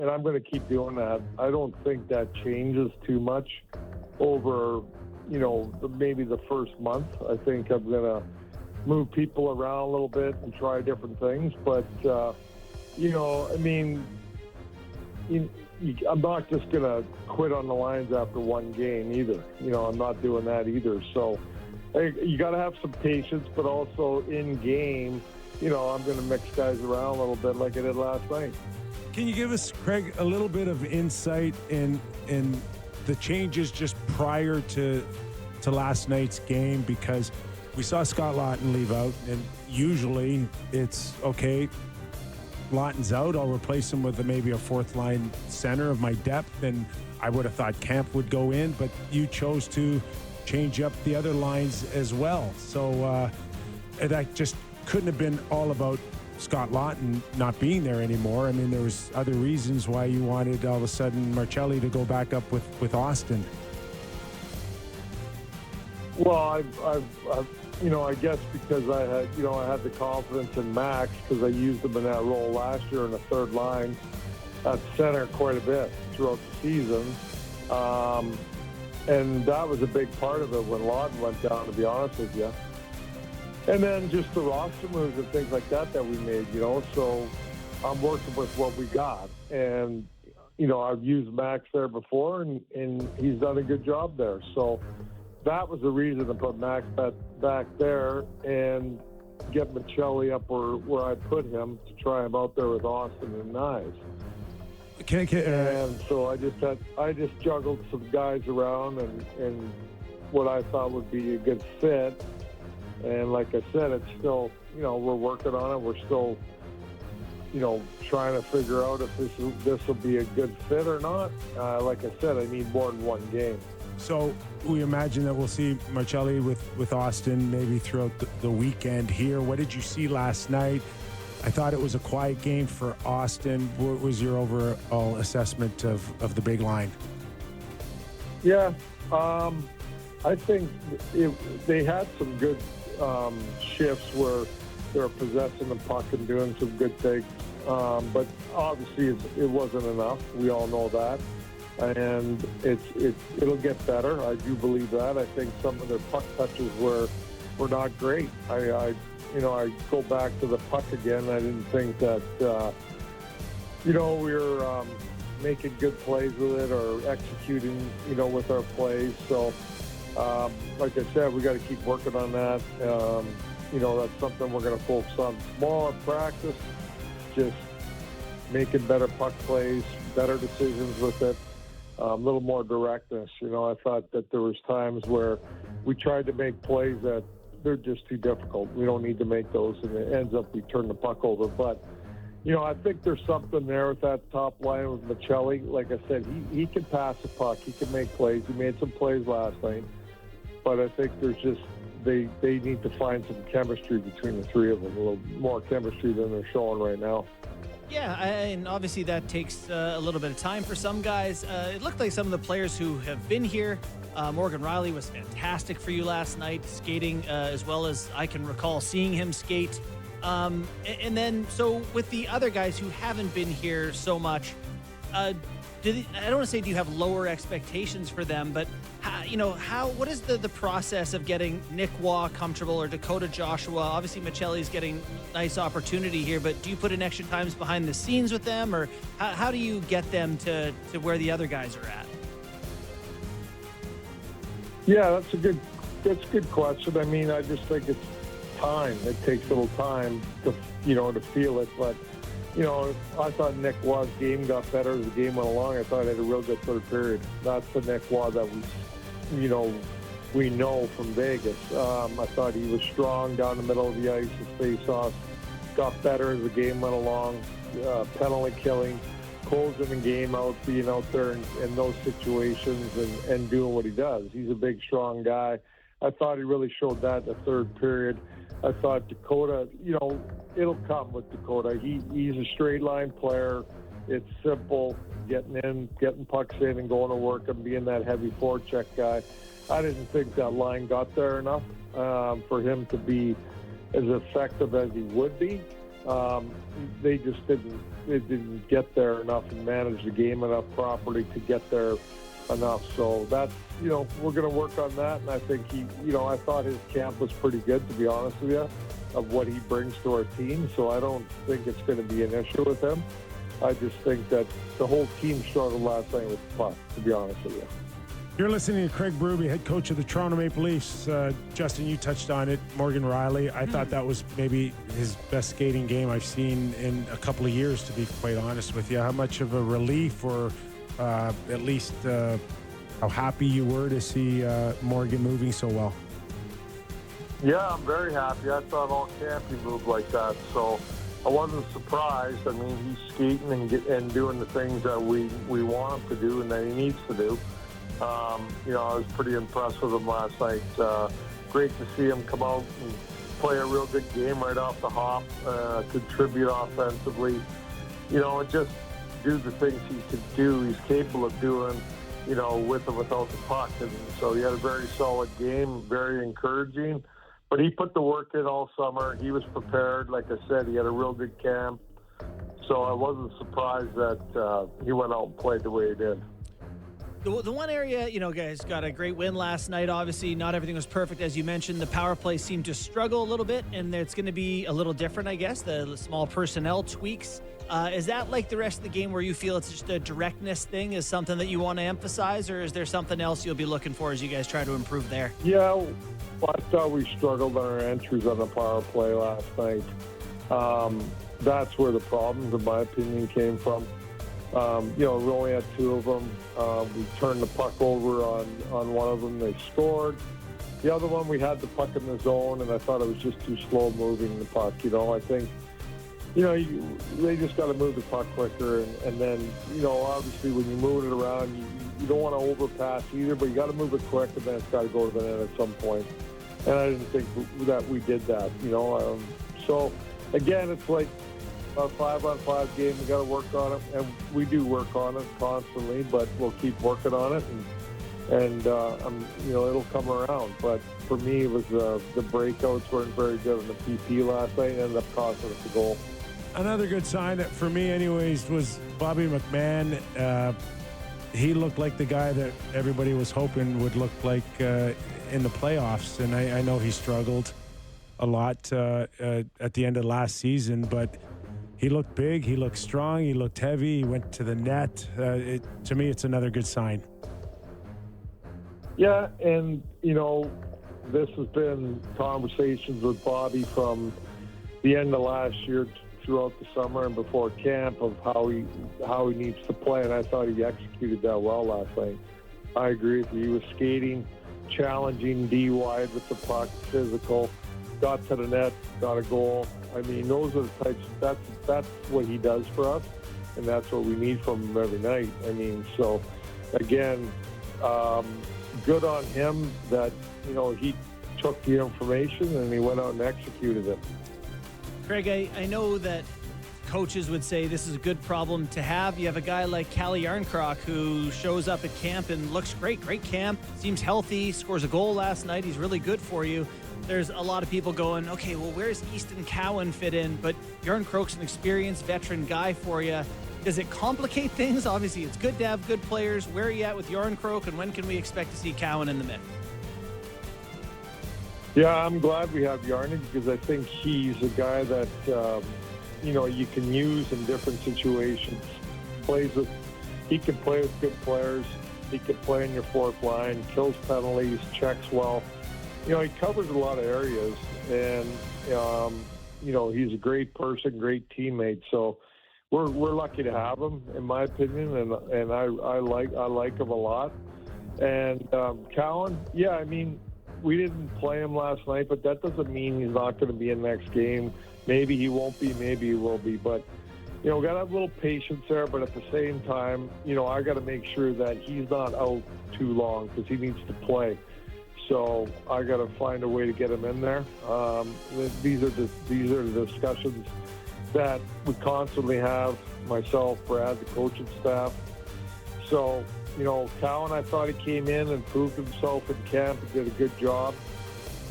and I'm going to keep doing that. I don't think that changes too much over, maybe the first month. I think I'm going to move people around a little bit and try different things. But, I'm not just going to quit on the lines after one game either. I'm not doing that either. So you got to have some patience, but also in game, I'm going to mix guys around a little bit like I did last night. Can you give us, Craig, a little bit of insight in the changes just prior to last night's game? Because we saw Scott Laughton leave out, and usually it's, okay, Lawton's out, I'll replace him with maybe a fourth-line center of my depth, and I would have thought Camp would go in, but you chose to change up the other lines as well. So that just couldn't have been all about Scott Laughton not being there anymore. I mean, there was other reasons why you wanted all of a sudden Marcelli to go back up with Austin. Well, I guess because I had the confidence in Max because I used him in that role last year in the third line at center quite a bit throughout the season. And that was a big part of it when Laughton went down, to be honest with you. And then just the roster moves and things like that we made, So I'm working with what we got. And, I've used Max there before, and he's done a good job there. So that was the reason to put Max back there and get Machelli up where I put him to try him out there with Austin and Knives. And so I just juggled some guys around and what I thought would be a good fit. And like I said, it's still, we're working on it. We're still, trying to figure out if this will be a good fit or not. Like I said, I need more than one game. So we imagine that we'll see Marcelli with Austin maybe throughout the weekend here. What did you see last night? I thought it was a quiet game for Austin. What was your overall assessment of the big line? Yeah, I think they had some good shifts where they're possessing the puck and doing some good things. But obviously it wasn't enough. We all know that. And it'll get better. I do believe that. I think some of their puck touches were not great. I go back to the puck again. I didn't think that, we were making good plays with it or executing, with our plays. So, like I said, we got to keep working on that. That's something we're going to focus on more in practice, just making better puck plays, better decisions with it. A little more directness. I thought that there was times where we tried to make plays that they're just too difficult. We don't need to make those, and it ends up we turn the puck over. But, I think there's something there with that top line with Machelli. Like I said, he can pass the puck. He can make plays. He made some plays last night. But I think there's just they need to find some chemistry between the three of them, a little more chemistry than they're showing right now. Yeah, and obviously that takes a little bit of time for some guys. It looked like some of the players who have been here, Morgan Rielly was fantastic for you last night, skating as well as I can recall seeing him skate. And then, so with the other guys who haven't been here so much, I don't want to say do you have lower expectations for them, but what is the process of getting Nick Waugh comfortable or Dakota Joshua? Obviously, Machelli's getting nice opportunity here, but do you put in extra times behind the scenes with them, or how do you get them to where the other guys are at? Yeah, that's a good question. I mean, I just think it's time. It takes a little time to feel it, but I thought Nick Waugh's game got better as the game went along. I thought he had a real good third period. That's the Nick Waugh that we know from Vegas. I thought he was strong down the middle of the ice. His face-offs got better as the game went along. Penalty killing, closing the game out, being out there in those situations and doing what he does. He's a big, strong guy. I thought he really showed that in the third period. I thought Dakota, it'll come with Dakota. He's a straight line player. It's simple, getting pucks in and going to work and being that heavy forecheck guy. I didn't think that line got there enough for him to be as effective as he would be. They just didn't it didn't get there enough and manage the game enough properly to get there enough. So that's, we're going to work on that. And I think I thought his camp was pretty good, to be honest with you, of what he brings to our team. So I don't think it's going to be an issue with him. I just think that the whole team struggled last night with the puck, to be honest with you. You're listening to Craig Berube, head coach of the Toronto Maple Leafs. Justin, you touched on it. Morgan Riley, I thought that was maybe his best skating game I've seen in a couple of years, to be quite honest with you. How much of a relief, or at least how happy you were to see Morgan moving so well? Yeah, I'm very happy. I thought all camp he moved like that, so I wasn't surprised. I mean, he's skating and doing the things that we want him to do and that he needs to do. I was pretty impressed with him last night. Great to see him come out and play a real good game right off the hop, contribute offensively, and just do the things he can do. He's capable of doing, with or without the puck. And so he had a very solid game, very encouraging. But he put the work in all summer. He was prepared. Like I said, he had a real good camp. So I wasn't surprised that he went out and played the way he did. The one area, guys got a great win last night. Obviously, not everything was perfect. As you mentioned, the power play seemed to struggle a little bit, and it's going to be a little different, I guess, the small personnel tweaks. Is that like the rest of the game where you feel it's just a directness thing is something that you want to emphasize, or is there something else you'll be looking for as you guys try to improve there? Yeah, I thought we struggled on our entries on the power play last night. That's where the problems, in my opinion, came from. We only had two of them. We turned the puck over on one of them. They scored. The other one, we had the puck in the zone, and I thought it was just too slow moving the puck. I think, they just got to move the puck quicker. And then, obviously when you move it around, you don't want to overpass either, but you got to move it quick, and then it's got to go to the net at some point. And I didn't think that we did that, So, again, it's like a 5-on-5 game. We got to work on it, and we do work on it constantly. But we'll keep working on it, and it'll come around. But for me, it was the breakouts weren't very good on the PP last night, and ended up costing us the goal. Another good sign for me, anyways, was Bobby McMahon. He looked like the guy that everybody was hoping would look like in the playoffs, and I know he struggled a lot at the end of last season, but he looked big, he looked strong, he looked heavy, he went to the net. To me, it's another good sign. Yeah, and, this has been conversations with Bobby from the end of last year throughout the summer and before camp of how he needs to play, and I thought he executed that well last night. I agree with you. He was skating, challenging, D-wide with the puck, physical, got to the net, got a goal. I mean, those are the types, that's what he does for us, and that's what we need from him every night. I mean, so, again, good on him that, he took the information and he went out and executed it. Craig, I know that coaches would say this is a good problem to have. You have a guy like Calle Yarncroc who shows up at camp and looks great camp, seems healthy, scores a goal last night. He's really good for you. There's a lot of people going, okay, well, where's Easton Cowan fit in? But Yarncroc's an experienced veteran guy for you. Does it complicate things? Obviously, it's good to have good players. Where are you at with Yarncroc, and when can we expect to see Cowan in the mix? Yeah, I'm glad we have Yarny because I think he's a guy that, you can use in different situations. He can play with good players. He can play in your fourth line, kills penalties, checks well. He covers a lot of areas, and, he's a great person, great teammate. So we're lucky to have him, in my opinion, and I like him a lot. And Cowan, yeah, I mean, we didn't play him last night, but that doesn't mean he's not going to be in the next game. Maybe he won't be, maybe he will be. But, we got to have a little patience there. But at the same time, I got to make sure that he's not out too long because he needs to play. So I got to find a way to get him in there. These are the discussions that we constantly have, myself, Brad, the coaching staff. So, Cowan, I thought he came in and proved himself in camp and did a good job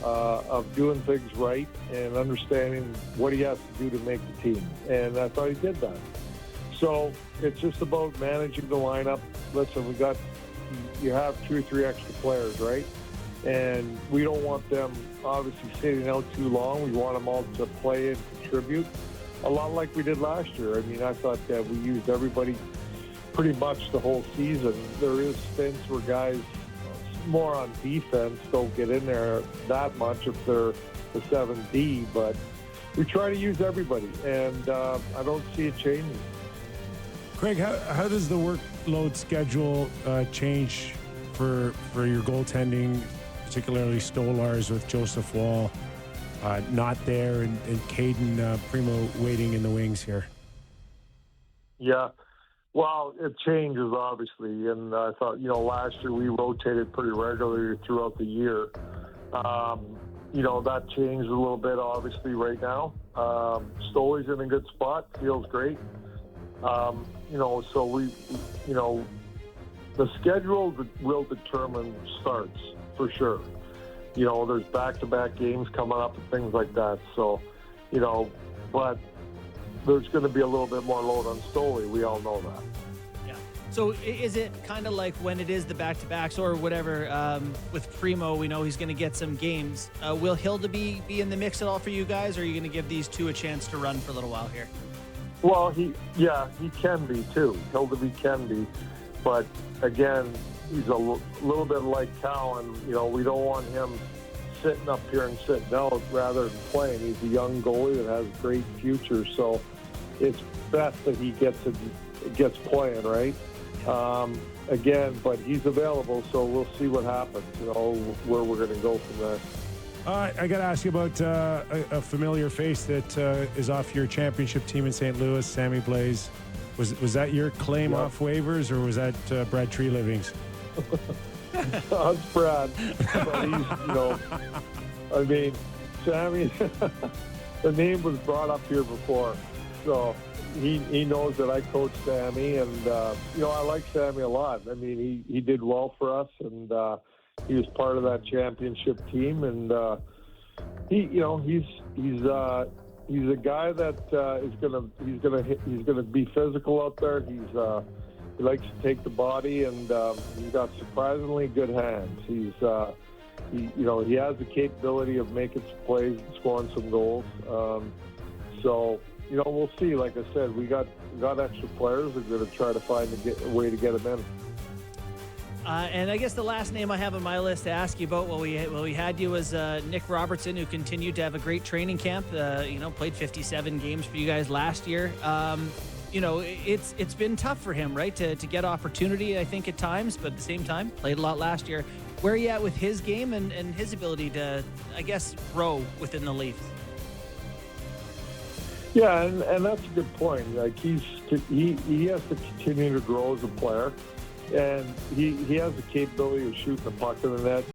of doing things right and understanding what he has to do to make the team. And I thought he did that. So it's just about managing the lineup. Listen, you have 2 or 3 extra players, right? And we don't want them obviously sitting out too long. We want them all to play and contribute, a lot like we did last year. I mean, I thought that we used everybody pretty much the whole season. There is stints where guys more on defense don't get in there that much if they're the 7D, but we try to use everybody, and I don't see it changing. Craig, how does the workload schedule change for your goaltending, particularly Stolarz with Joseph Wall not there and Caden Primo waiting in the wings here? Yeah, well, it changes, obviously, and I thought, last year we rotated pretty regularly throughout the year. That changed a little bit, obviously, right now. Stoley's in a good spot, feels great. So the schedule will determine starts, for sure. There's back-to-back games coming up and things like that. So, but there's going to be a little bit more load on Stoley. We all know that. Yeah. So is it kind of like when it is the back-to-backs or whatever, with Primo, we know he's going to get some games. Will Hilda be in the mix at all for you guys, or are you going to give these two a chance to run for a little while here? Well, he can be, too. Hildeby can be. But, again, he's a little bit like Cowan. We don't want him sitting up here and sitting out rather than playing. He's a young goalie that has a great future, so it's best that he gets playing, right? Again, but he's available, so we'll see what happens, where we're going to go from there. I got to ask you about a familiar face that is off your championship team in St. Louis, Sammy Blaze. Was that your claim off waivers, or was that Brad Treliving's? It's Brad. But he's, Sammy, the name was brought up here before. So he knows that I coach Sammy, and, I like Sammy a lot. I mean, he did well for us, and he was part of that championship team, and he's a guy that he's gonna be physical out there. He likes to take the body, and he's got surprisingly good hands. He has the capability of making some plays and scoring some goals. So we'll see. Like I said, we got extra players. We're going to try to find a way to get them in. And I guess the last name I have on my list to ask you about while we had you was Nick Robertson, who continued to have a great training camp. Played 57 games for you guys last year. It's been tough for him, right, to get opportunity, I think, at times, but at the same time, played a lot last year. Where are you at with his game and his ability to, I guess, grow within the Leafs? Yeah, and that's a good point. Like he has to continue to grow as a player. And he has the capability of shooting the puck in the net.